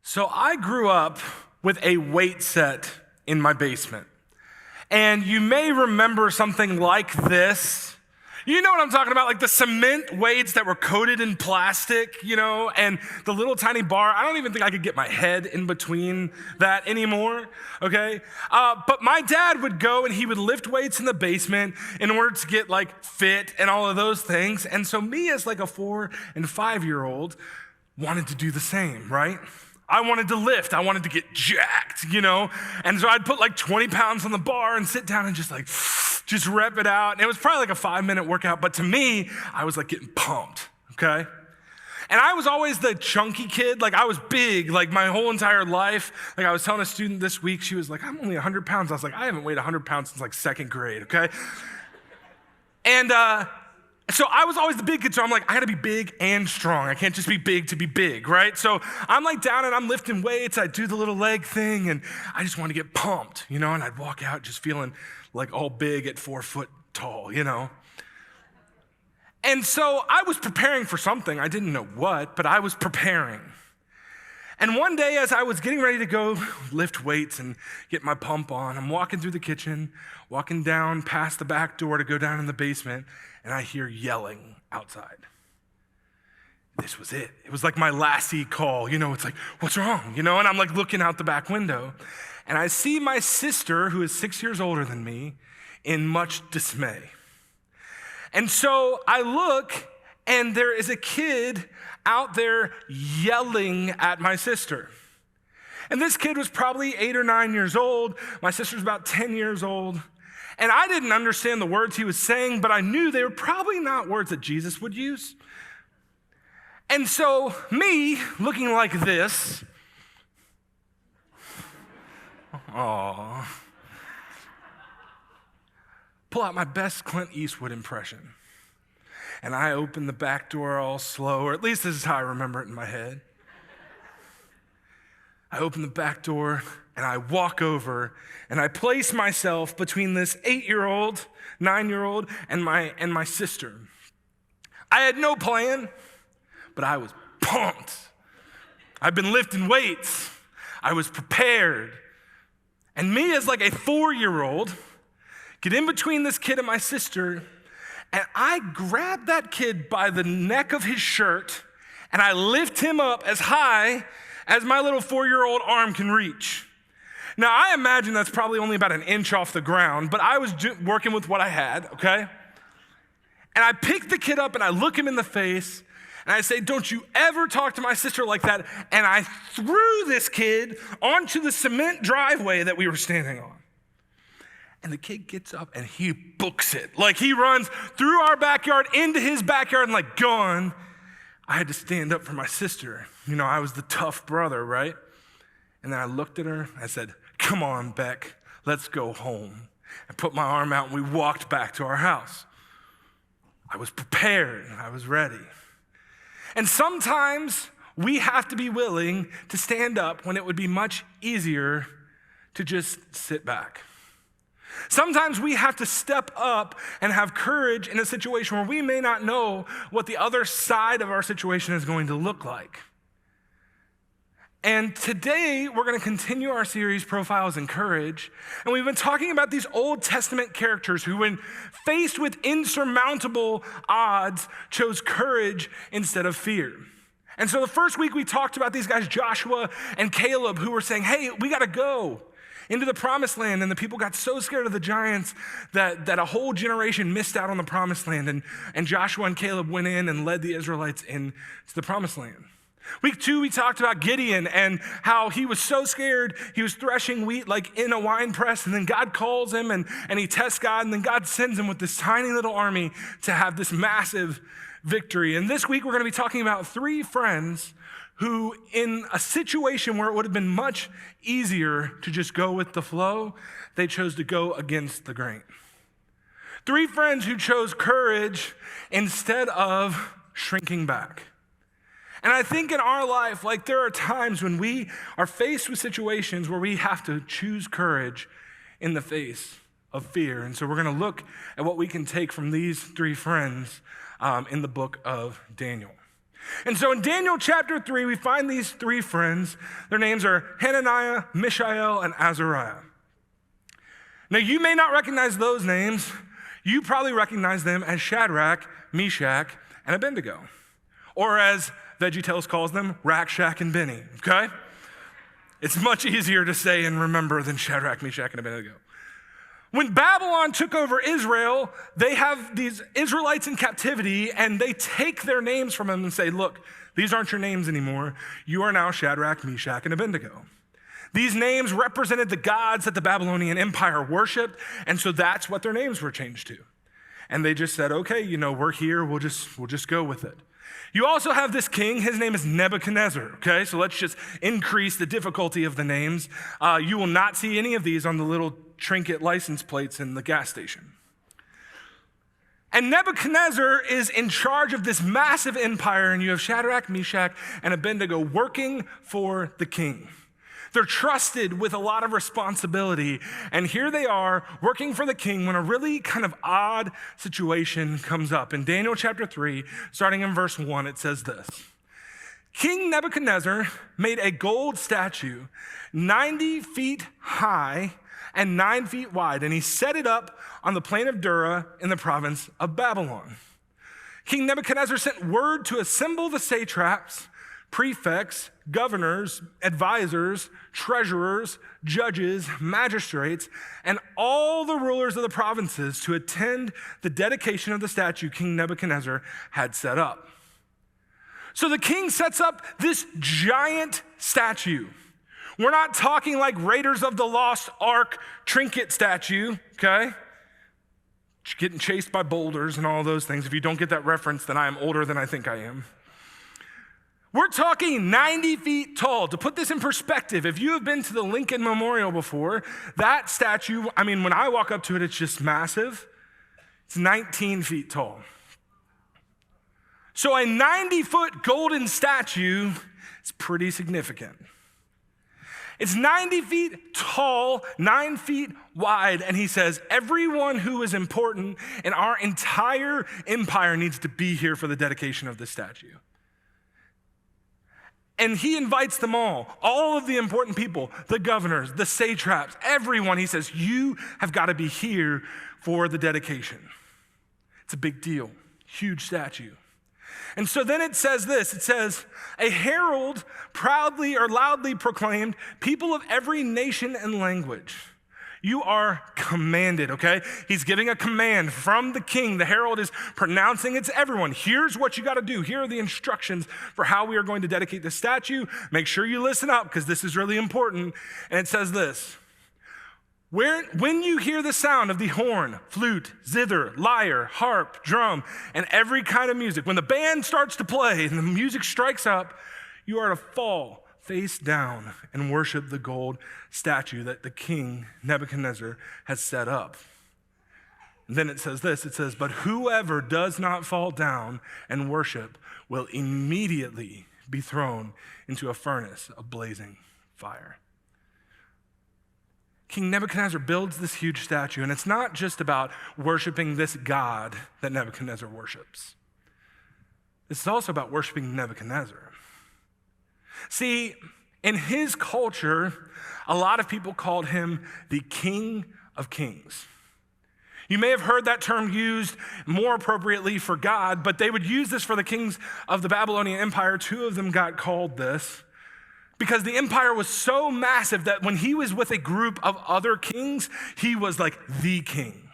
So I grew up with a weight set in my basement. And you may remember something like this. You know what I'm talking about, like the cement weights that were coated in plastic, and the little tiny bar. I don't even think I could get my head in between that anymore, okay? But my dad would go and he would lift weights in the basement in order to get fit and all of those things. And so me as a 4 and 5-year-old wanted to do the same, right? I wanted to lift. I wanted to get jacked, And so I'd put 20 pounds on the bar and sit down and just rep it out. And it was probably a 5-minute workout, but to me, I was getting pumped, okay? And I was always the chunky kid. I was big, my whole entire life. I was telling a student this week, she was like, I'm only 100 pounds. I was like, I haven't weighed 100 pounds since second grade, okay? And so I was always the big kid, so I'm I gotta be big and strong. I can't just be big to be big, right? So I'm down and I'm lifting weights, I do the little leg thing, and I just want to get pumped, and I'd walk out just feeling all big at 4 foot tall, And so I was preparing for something. I didn't know what, but I was preparing. And one day as I was getting ready to go lift weights and get my pump on, I'm walking through the kitchen, walking down past the back door to go down in the basement, and I hear yelling outside. This was it. It was my Lassie call. It's what's wrong? And I'm looking out the back window, and I see my sister, who is 6 years older than me, in much dismay. And so I look, and there is a kid out there yelling at my sister. And this kid was probably 8 or 9 years old. My sister's about 10 years old. And I didn't understand the words he was saying, but I knew they were probably not words that Jesus would use. And so me, looking like this, pull out my best Clint Eastwood impression. And I open the back door all slow, or at least this is how I remember it in my head. I open the back door and I walk over and I place myself between this 8-year-old, 9-year-old, and my sister. I had no plan, but I was pumped. I've been lifting weights. I was prepared. And me as a 4-year-old, get in between this kid and my sister, and I grab that kid by the neck of his shirt and I lift him up as high as my little 4-year-old arm can reach. Now, I imagine that's probably only about an inch off the ground, but I was working with what I had, okay? And I pick the kid up and I look him in the face and I say, don't you ever talk to my sister like that. And I threw this kid onto the cement driveway that we were standing on. And the kid gets up and he books it. He runs through our backyard into his backyard and gone. I had to stand up for my sister. I was the tough brother, right? And then I looked at her, I said, come on, Beck, let's go home. I put my arm out and we walked back to our house. I was prepared, I was ready. And sometimes we have to be willing to stand up when it would be much easier to just sit back. Sometimes we have to step up and have courage in a situation where we may not know what the other side of our situation is going to look like. And today, we're going to continue our series, Profiles in Courage. And we've been talking about these Old Testament characters who, when faced with insurmountable odds, chose courage instead of fear. And so the first week, we talked about these guys, Joshua and Caleb, who were saying, hey, we got to go into the promised land. And the people got so scared of the giants that a whole generation missed out on the promised land. And Joshua and Caleb went in and led the Israelites into the promised land. Week 2, we talked about Gideon and how he was so scared, he was threshing wheat in a wine press, and then God calls him and he tests God, and then God sends him with this tiny little army to have this massive victory. And this week, we're going to be talking about 3 friends who, in a situation where it would have been much easier to just go with the flow, they chose to go against the grain. 3 friends who chose courage instead of shrinking back. And I think in our life, there are times when we are faced with situations where we have to choose courage in the face of fear. And so we're going to look at what we can take from these 3 friends in the book of Daniel. And so in Daniel chapter 3, we find these three friends. Their names are Hananiah, Mishael, and Azariah. Now, you may not recognize those names. You probably recognize them as Shadrach, Meshach, and Abednego. Or as VeggieTales calls them, Rack, Shack, and Benny, okay? It's much easier to say and remember than Shadrach, Meshach, and Abednego. When Babylon took over Israel, they have these Israelites in captivity, and they take their names from them and say, look, these aren't your names anymore. You are now Shadrach, Meshach, and Abednego. These names represented the gods that the Babylonian Empire worshiped, and so that's what their names were changed to. And they just said, okay, we're here, we'll just go with it. You also have this king, his name is Nebuchadnezzar, okay? So let's just increase the difficulty of the names. You will not see any of these on the little trinket license plates in the gas station. And Nebuchadnezzar is in charge of this massive empire, and you have Shadrach, Meshach, and Abednego working for the king. They're trusted with a lot of responsibility, and here they are working for the king when a really kind of odd situation comes up. In Daniel chapter 3, starting in verse 1, it says this. King Nebuchadnezzar made a gold statue 90 feet high and 9 feet wide, and he set it up on the plain of Dura in the province of Babylon. King Nebuchadnezzar sent word to assemble the satraps, prefects, governors, advisors, treasurers, judges, magistrates, and all the rulers of the provinces to attend the dedication of the statue King Nebuchadnezzar had set up. So the king sets up this giant statue. We're not talking like Raiders of the Lost Ark trinket statue, okay? Getting chased by boulders and all those things. If you don't get that reference, then I am older than I think I am. We're talking 90 feet tall. To put this in perspective, if you have been to the Lincoln Memorial before, that statue, when I walk up to it, it's just massive. It's 19 feet tall. So a 90-foot golden statue is pretty significant. It's 90 feet tall, 9 feet wide, and he says, everyone who is important in our entire empire needs to be here for the dedication of this statue. And he invites them all of the important people, the governors, the satraps, everyone. He says, you have got to be here for the dedication. It's a big deal, huge statue. And so then it says this, it says, a herald proudly or loudly proclaimed, people of every nation and language, you are commanded, okay? He's giving a command from the king. The herald is pronouncing it to everyone. Here's what you got to do. Here are the instructions for how we are going to dedicate the statue. Make sure you listen up because this is really important. And it says this, when you hear the sound of the horn, flute, zither, lyre, harp, drum, and every kind of music, when the band starts to play and the music strikes up, you are to fall face down and worship the gold statue that the king Nebuchadnezzar has set up. And then it says this, it says, but whoever does not fall down and worship will immediately be thrown into a furnace of blazing fire. King Nebuchadnezzar builds this huge statue, and it's not just about worshiping this God that Nebuchadnezzar worships. It's also about worshiping Nebuchadnezzar. See, in his culture, a lot of people called him the King of Kings. You may have heard that term used more appropriately for God, but they would use this for the kings of the Babylonian Empire. 2 of them got called this because the empire was so massive that when he was with a group of other kings, he was like the king.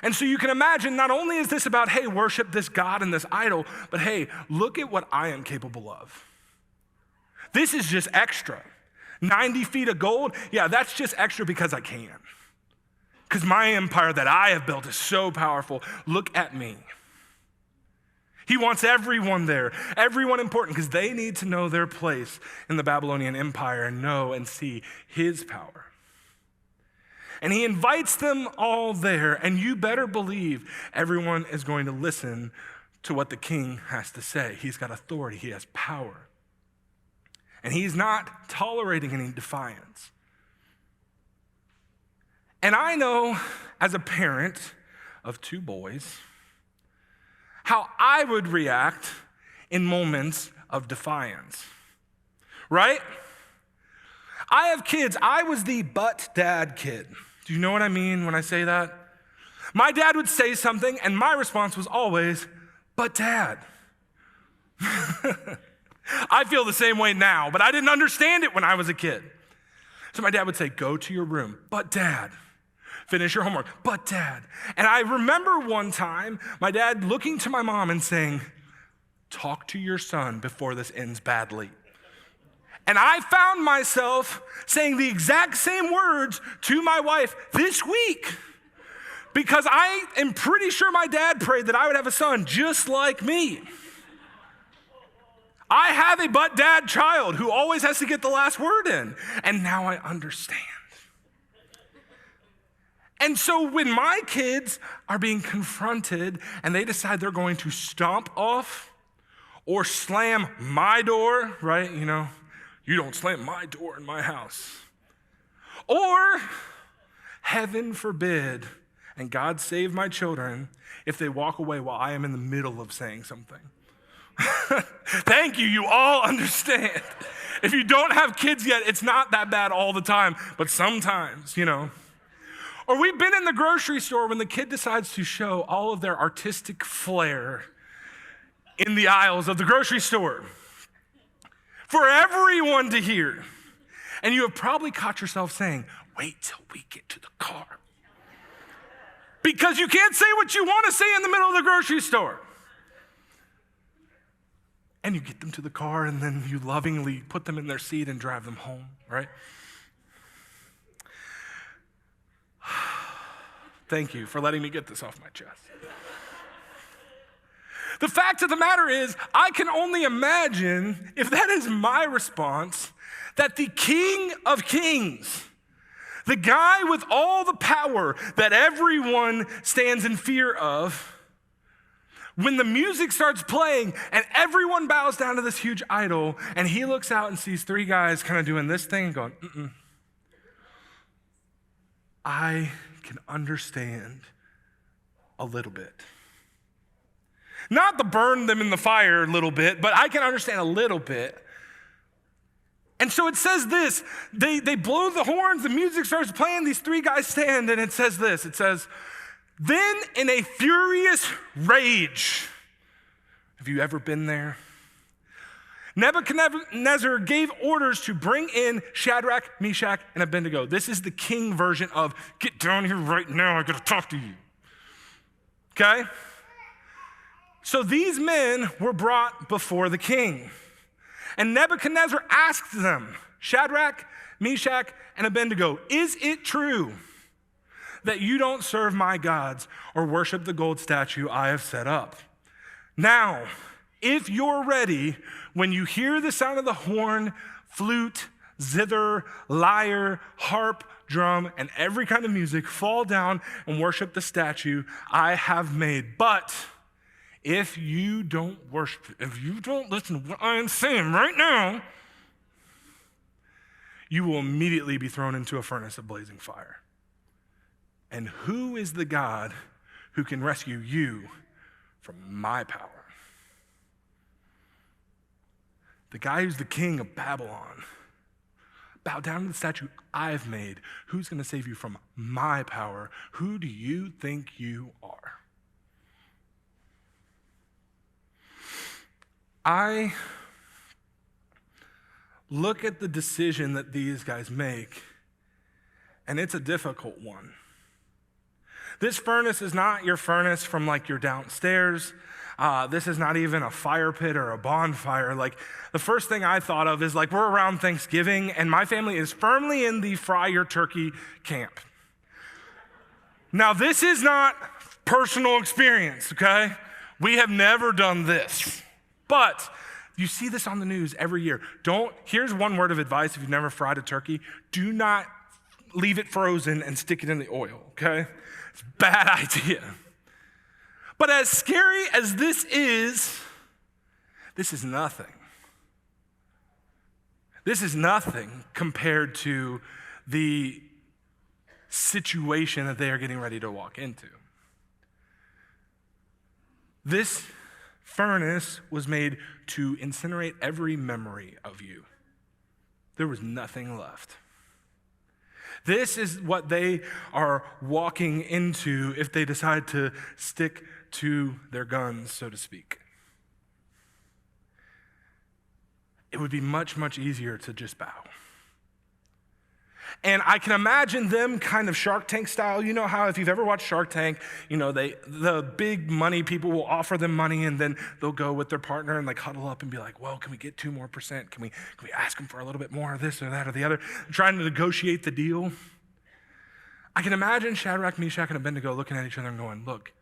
And so you can imagine, not only is this about, hey, worship this God and this idol, but hey, look at what I am capable of. This is just extra. 90 feet of gold, yeah, that's just extra because I can. Because my empire that I have built is so powerful. Look at me. He wants everyone there, everyone important, because they need to know their place in the Babylonian Empire and know and see his power. And he invites them all there, and you better believe everyone is going to listen to what the king has to say. He's got authority, he has power. And he's not tolerating any defiance. And I know, as a parent of 2 boys, how I would react in moments of defiance, right? I have kids. I was the but dad kid. Do you know what I mean when I say that? My dad would say something, and my response was always, but dad. I feel the same way now, but I didn't understand it when I was a kid. So my dad would say, go to your room, but dad. Finish your homework, but dad. And I remember one time my dad looking to my mom and saying, talk to your son before this ends badly. And I found myself saying the exact same words to my wife this week because I am pretty sure my dad prayed that I would have a son just like me. I have a but dad child who always has to get the last word in, and now I understand. And so when my kids are being confronted and they decide they're going to stomp off or slam my door, right? You know, you don't slam my door in my house. Or, heaven forbid, and God save my children, if they walk away while I am in the middle of saying something. Thank you, you all understand. If you don't have kids yet, it's not that bad all the time, but sometimes, you know. Or we've been in the grocery store when the kid decides to show all of their artistic flair in the aisles of the grocery store for everyone to hear. And you have probably caught yourself saying, wait till we get to the car. Because you can't say what you want to say in the middle of the grocery store. And you get them to the car, and then you lovingly put them in their seat and drive them home, right? Thank you for letting me get this off my chest. The fact of the matter is, I can only imagine, if that is my response, that the King of Kings, the guy with all the power that everyone stands in fear of, when the music starts playing and everyone bows down to this huge idol and he looks out and sees three guys kind of doing this thing and going, I can understand a little bit. Not to burn them in the fire a little bit, but I can understand a little bit. And so it says this, they blow the horns, the music starts playing, these three guys stand, and it says this, it says, then in a furious rage, have you ever been there? Nebuchadnezzar gave orders to bring in Shadrach, Meshach, and Abednego. This is the king version of, get down here right now, I gotta talk to you. Okay? So these men were brought before the king. And Nebuchadnezzar asked them, Shadrach, Meshach, and Abednego, is it true that you don't serve my gods or worship the gold statue I have set up? Now, if you're ready, when you hear the sound of the horn, flute, zither, lyre, harp, drum, and every kind of music, fall down and worship the statue I have made. But if you don't worship, if you don't listen to what I am saying right now, you will immediately be thrown into a furnace of blazing fire. And who is the God who can rescue you from my power? The guy who's the king of Babylon. Bow down to the statue I've made. Who's going to save you from my power? Who do you think you are? I look at the decision that these guys make, and it's a difficult one. This furnace is not your furnace from like your downstairs. This is not even a fire pit or a bonfire. Like the first thing I thought of is like we're around Thanksgiving and my family is firmly in the fry your turkey camp. Now this is not personal experience, okay? We have never done this. But you see this on the news every year. Here's one word of advice if you've never fried a turkey. Do not leave it frozen and stick it in the oil, okay? It's a bad idea. But as scary as this is nothing. This is nothing compared to the situation that they are getting ready to walk into. This furnace was made to incinerate every memory of you. There was nothing left. This is what they are walking into if they decide to stick to their guns, so to speak. It would be much, much easier to just bow. And I can imagine them kind of Shark Tank style. You know how if you've ever watched Shark Tank, the big money people will offer them money and then they'll go with their partner and like huddle up and be like, well, can we get 2% more? Can we ask them for a little bit more of this or that or the other? Trying to negotiate the deal. I can imagine Shadrach, Meshach, and Abednego looking at each other and going, look,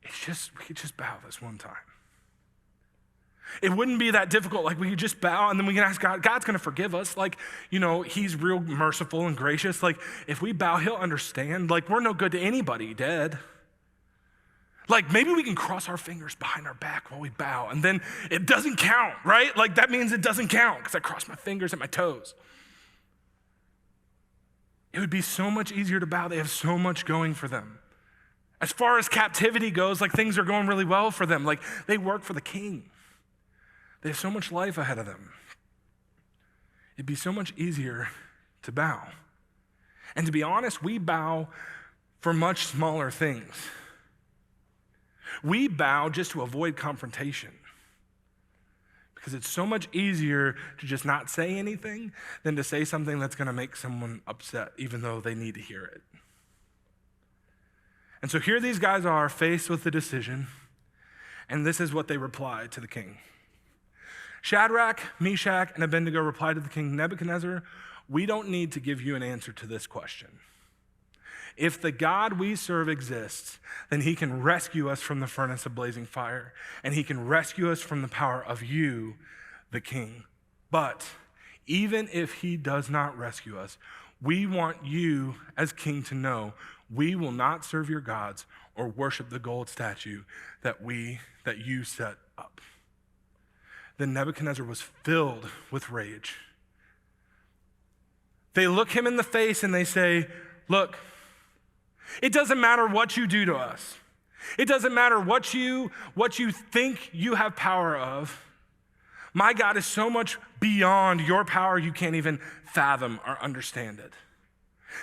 we could just bow this one time. It wouldn't be that difficult. Like, we could just bow and then we can ask God. God's going to forgive us. Like, he's real merciful and gracious. Like, if we bow, he'll understand. Like, we're no good to anybody dead. Like, maybe we can cross our fingers behind our back while we bow and then it doesn't count, right? Like, that means it doesn't count because I crossed my fingers and my toes. It would be so much easier to bow. They have so much going for them. As far as captivity goes, like, things are going really well for them. Like, they work for the king. They have so much life ahead of them. It'd be so much easier to bow. And to be honest, we bow for much smaller things. We bow just to avoid confrontation. Because it's so much easier to just not say anything than to say something that's going to make someone upset, even though they need to hear it. And so here these guys are faced with the decision, and this is what they reply to the king. Shadrach, Meshach, and Abednego replied to the king, Nebuchadnezzar, we don't need to give you an answer to this question. If the God we serve exists, then he can rescue us from the furnace of blazing fire, and he can rescue us from the power of you, the king. But even if he does not rescue us, we want you as king to know we will not serve your gods or worship the gold statue that you set up. Then Nebuchadnezzar was filled with rage. They look him in the face and they say, look, it doesn't matter what you do to us. It doesn't matter what you think you have power of. My God is so much beyond your power you can't even fathom or understand it.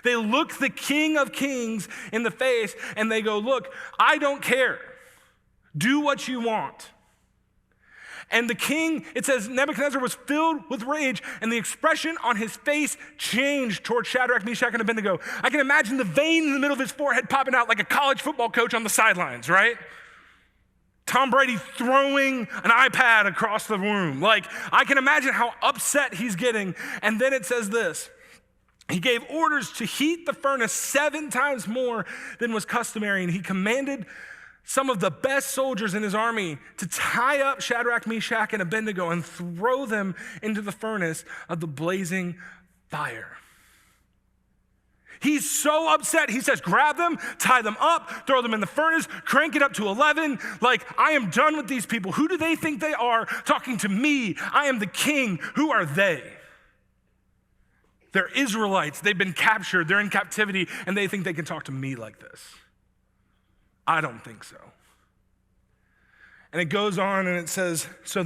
They look the King of Kings in the face and they go, look, I don't care. Do what you want. And the king, it says, Nebuchadnezzar was filled with rage, and the expression on his face changed toward Shadrach, Meshach, and Abednego. I can imagine the vein in the middle of his forehead popping out like a college football coach on the sidelines, right? Tom Brady throwing an iPad across the room. Like, I can imagine how upset he's getting. And then it says this. He gave orders to heat the furnace 7 times more than was customary, and he commanded some of the best soldiers in his army to tie up Shadrach, Meshach, and Abednego and throw them into the furnace of the blazing fire. He's so upset. He says, grab them, tie them up, throw them in the furnace, crank it up to 11. Like, I am done with these people. Who do they think they are talking to me? I am the king. Who are they? They're Israelites. They've been captured. They're in captivity, and they think they can talk to me like this. I don't think so. And it goes on and it says, so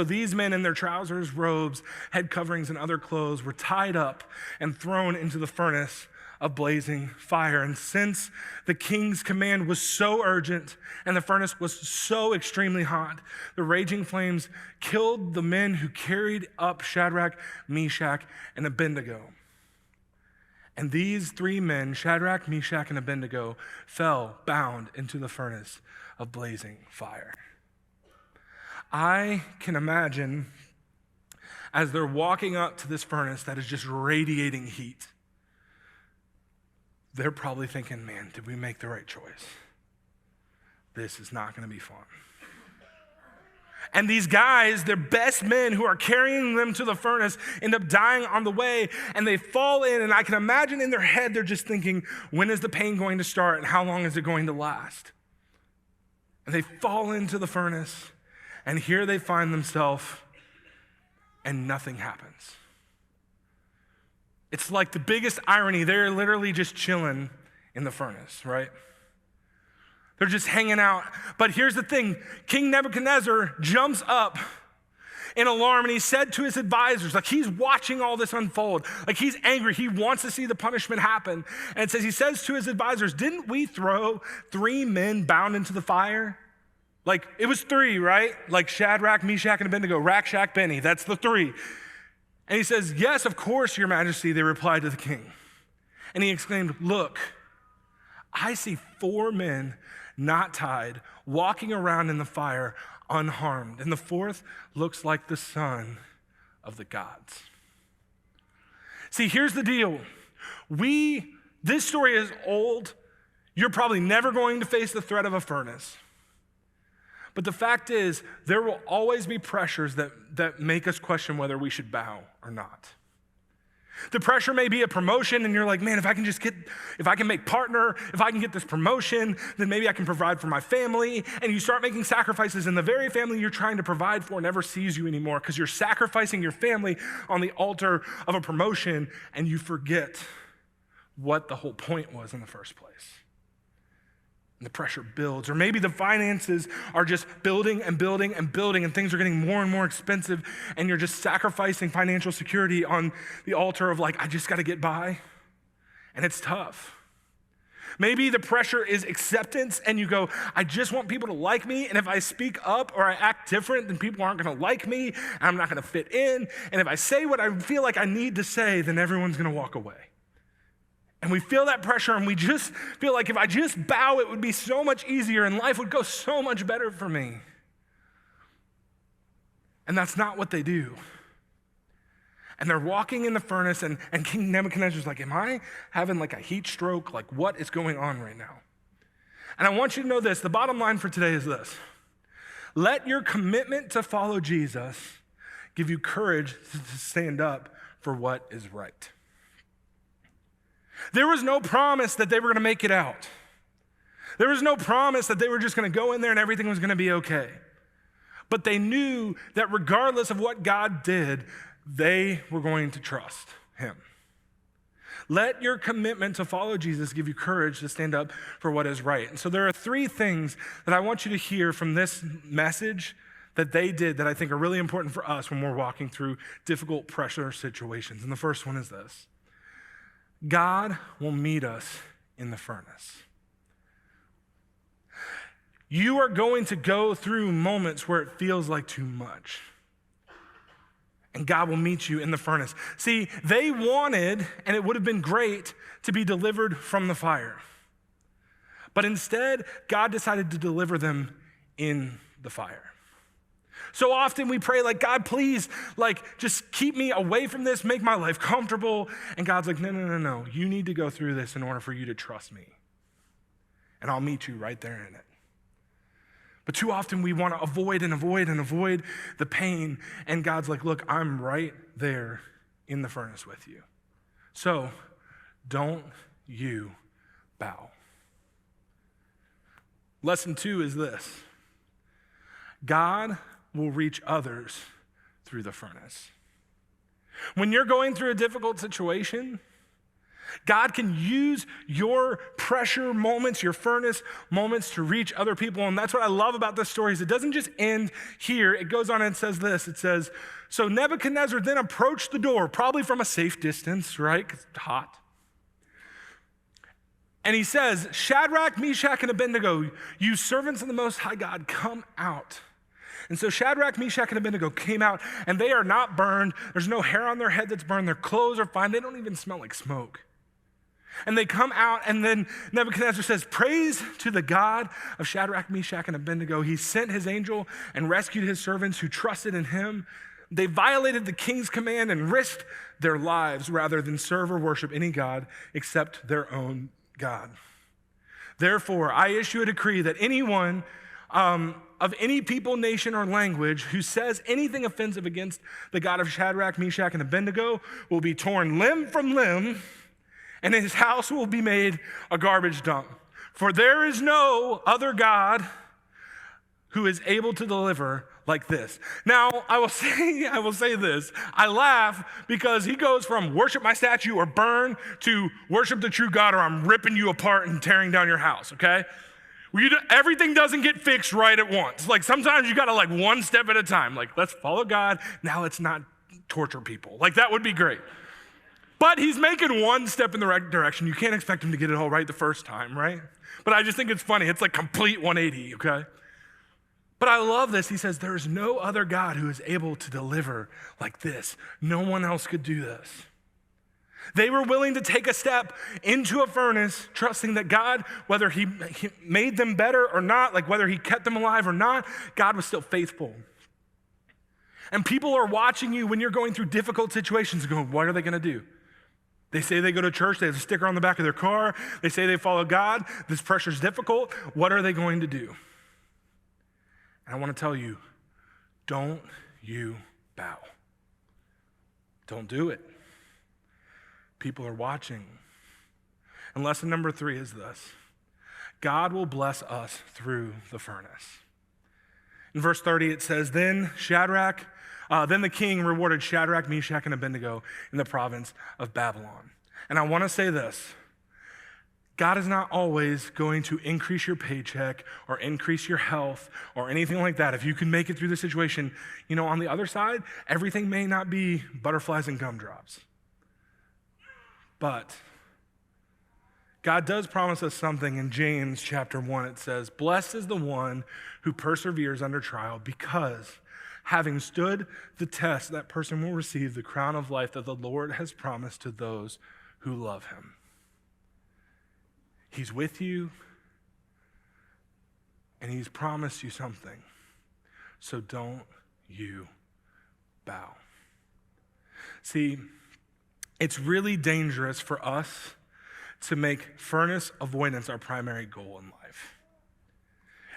these men in their trousers, robes, head coverings, and other clothes were tied up and thrown into the furnace of blazing fire. And since the king's command was so urgent and the furnace was so extremely hot, the raging flames killed the men who carried up Shadrach, Meshach, and Abednego. And these 3 men, Shadrach, Meshach, and Abednego, fell bound into the furnace of blazing fire. I can imagine as they're walking up to this furnace that is just radiating heat, they're probably thinking, man, did we make the right choice? This is not going to be fun. And these guys, their best men who are carrying them to the furnace, end up dying on the way, and they fall in, and I can imagine in their head, they're just thinking, when is the pain going to start, and how long is it going to last? And they fall into the furnace, and here they find themselves, and nothing happens. It's like the biggest irony. They're literally just chilling in the furnace, right? They're just hanging out. But here's the thing. King Nebuchadnezzar jumps up in alarm, and he said to his advisors, like he's watching all this unfold, like he's angry. He wants to see the punishment happen. And it says, he says to his advisors, didn't we throw 3 men bound into the fire? Like it was 3, right? Like Shadrach, Meshach, and Abednego, Rakshak, Benny, that's the 3. And he says, yes, of course, your majesty, they replied to the king. And he exclaimed, look, I see 4 men not tied, walking around in the fire unharmed. And the 4th looks like the son of the gods. See, here's the deal. This story is old. You're probably never going to face the threat of a furnace. But the fact is, there will always be pressures that make us question whether we should bow or not. The pressure may be a promotion, and you're like, man, if I can make partner, if I can get this promotion, then maybe I can provide for my family. And you start making sacrifices, and the very family you're trying to provide for never sees you anymore because you're sacrificing your family on the altar of a promotion, and you forget what the whole point was in the first place. And the pressure builds. Or maybe the finances are just building and building and building, and things are getting more and more expensive, and you're just sacrificing financial security on the altar of like, I just got to get by. And it's tough. Maybe the pressure is acceptance, and you go, I just want people to like me, and if I speak up or I act different, then people aren't going to like me, and I'm not going to fit in. And if I say what I feel like I need to say, then everyone's going to walk away. And we feel that pressure, and we just feel like if I just bow, it would be so much easier and life would go so much better for me. And that's not what they do. And they're walking in the furnace, and King Nebuchadnezzar's like, am I having like a heat stroke? Like, what is going on right now? And I want you to know this. The bottom line for today is this. Let your commitment to follow Jesus give you courage to stand up for what is right. There was no promise that they were going to make it out. There was no promise that they were just going to go in there and everything was going to be okay. But they knew that regardless of what God did, they were going to trust him. Let your commitment to follow Jesus give you courage to stand up for what is right. And so there are 3 things that I want you to hear from this message that they did that I think are really important for us when we're walking through difficult pressure situations. And the first one is this. God will meet us in the furnace. You are going to go through moments where it feels like too much. And God will meet you in the furnace. See, they wanted, and it would have been great, to be delivered from the fire. But instead, God decided to deliver them in the fire. So often we pray like, God, please, like, just keep me away from this, make my life comfortable. And God's like, no. You need to go through this in order for you to trust me. And I'll meet you right there in it. But too often we want to avoid the pain. And God's like, look, I'm right there in the furnace with you. So don't you bow. Lesson 2 is this. God will reach others through the furnace. When you're going through a difficult situation, God can use your pressure moments, your furnace moments to reach other people. And that's what I love about this story is it doesn't just end here. It goes on and says this. It says, so Nebuchadnezzar then approached the door, probably from a safe distance, right? Because it's hot. And he says, Shadrach, Meshach, and Abednego, you servants of the Most High God, come out. And so Shadrach, Meshach, and Abednego came out, and they are not burned. There's no hair on their head that's burned. Their clothes are fine. They don't even smell like smoke. And they come out, and then Nebuchadnezzar says, praise to the God of Shadrach, Meshach, and Abednego. He sent his angel and rescued his servants who trusted in him. They violated the king's command and risked their lives rather than serve or worship any god except their own God. Therefore, I issue a decree that anyone of any people, nation, or language who says anything offensive against the God of Shadrach, Meshach, and Abednego will be torn limb from limb, and his house will be made a garbage dump. For there is no other God who is able to deliver like this. Now, I will say this. I laugh because he goes from worship my statue or burn to worship the true God or I'm ripping you apart and tearing down your house, okay? Everything doesn't get fixed right at once. Like sometimes you gotta one step at a time. Like, let's follow God. Now let's not torture people. Like that would be great. But he's making one step in the right direction. You can't expect him to get it all right the first time, right? But I just think it's funny. It's like complete 180, okay? But I love this. He says, there is no other God who is able to deliver like this. No one else could do this. They were willing to take a step into a furnace, trusting that God, whether he made them better or not, like whether he kept them alive or not, God was still faithful. And people are watching you when you're going through difficult situations and going, what are they gonna do? They say they go to church, they have a sticker on the back of their car, they say they follow God, this pressure's difficult, what are they going to do? And I wanna tell you, don't you bow. Don't do it. People are watching. And lesson number 3 is this: God will bless us through the furnace. In verse 30, it says, then the king rewarded Shadrach, Meshach, and Abednego in the province of Babylon. And I want to say this: God is not always going to increase your paycheck or increase your health or anything like that. If you can make it through the situation, on the other side, everything may not be butterflies and gumdrops. But God does promise us something in James chapter 1. It says, blessed is the one who perseveres under trial, because having stood the test, that person will receive the crown of life that the Lord has promised to those who love him. He's with you, and he's promised you something. So don't you bow. See, it's really dangerous for us to make furnace avoidance our primary goal in life.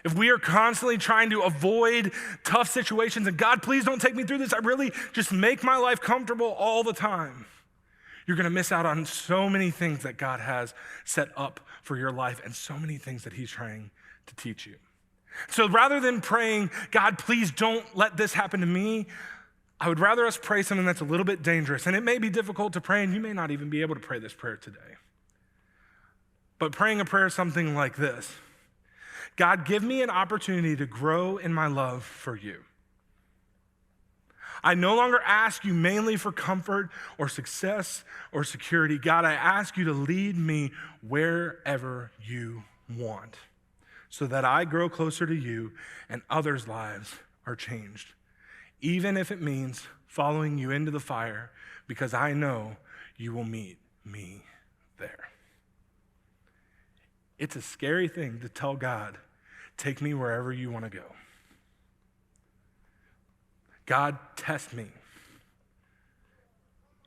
If we are constantly trying to avoid tough situations and God, please don't take me through this, I really just make my life comfortable all the time, you're gonna miss out on so many things that God has set up for your life and so many things that he's trying to teach you. So rather than praying, God, please don't let this happen to me, I would rather us pray something that's a little bit dangerous. And it may be difficult to pray, and you may not even be able to pray this prayer today. But praying a prayer something like this: God, give me an opportunity to grow in my love for you. I no longer ask you mainly for comfort or success or security. God, I ask you to lead me wherever you want, so that I grow closer to you and others' lives are changed, even if it means following you into the fire, because I know you will meet me there. It's a scary thing to tell God, take me wherever you want to go. God, test me.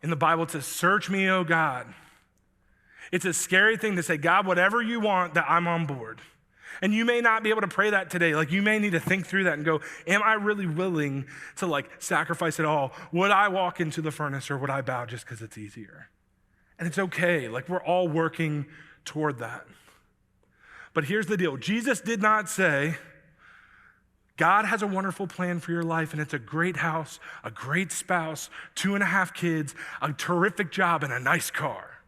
In the Bible, it says, search me, O God. It's a scary thing to say, God, whatever you want, that I'm on board. And you may not be able to pray that today. Like, you may need to think through that and go, am I really willing to sacrifice it all? Would I walk into the furnace, or would I bow just because it's easier? And it's okay. We're all working toward that. But here's the deal. Jesus did not say, God has a wonderful plan for your life, and it's a great house, a great spouse, 2.5 kids, a terrific job, and a nice car.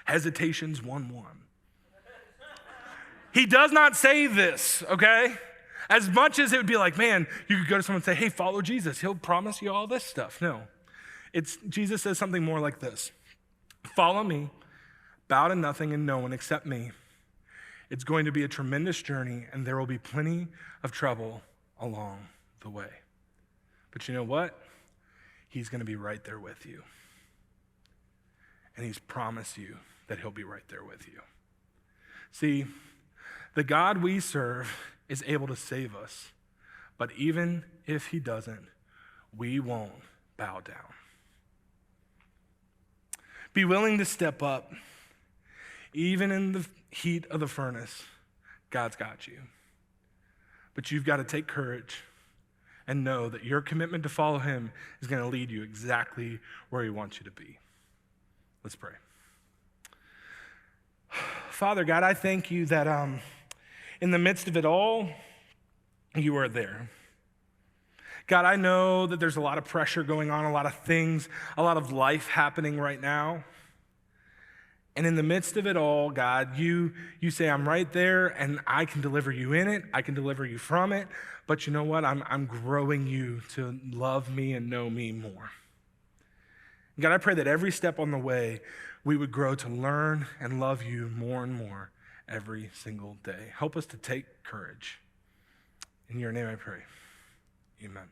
Hesitations 1-1. He does not say this, okay? As much as it would be like, man, you could go to someone and say, hey, follow Jesus. He'll promise you all this stuff. No. Jesus says something more like this: follow me, bow to nothing and no one except me. It's going to be a tremendous journey, and there will be plenty of trouble along the way. But you know what? He's going to be right there with you. And he's promised you that he'll be right there with you. See, the God we serve is able to save us, but even if he doesn't, we won't bow down. Be willing to step up. Even in the heat of the furnace, God's got you. But you've got to take courage and know that your commitment to follow him is going to lead you exactly where he wants you to be. Let's pray. Father God, I thank you that in the midst of it all, you are there. God, I know that there's a lot of pressure going on, a lot of things, a lot of life happening right now. And in the midst of it all, God, you say, I'm right there, and I can deliver you in it. I can deliver you from it. But you know what? I'm growing you to love me and know me more. God, I pray that every step on the way, we would grow to learn and love you more and more every single day. Help us to take courage. In your name I pray. Amen.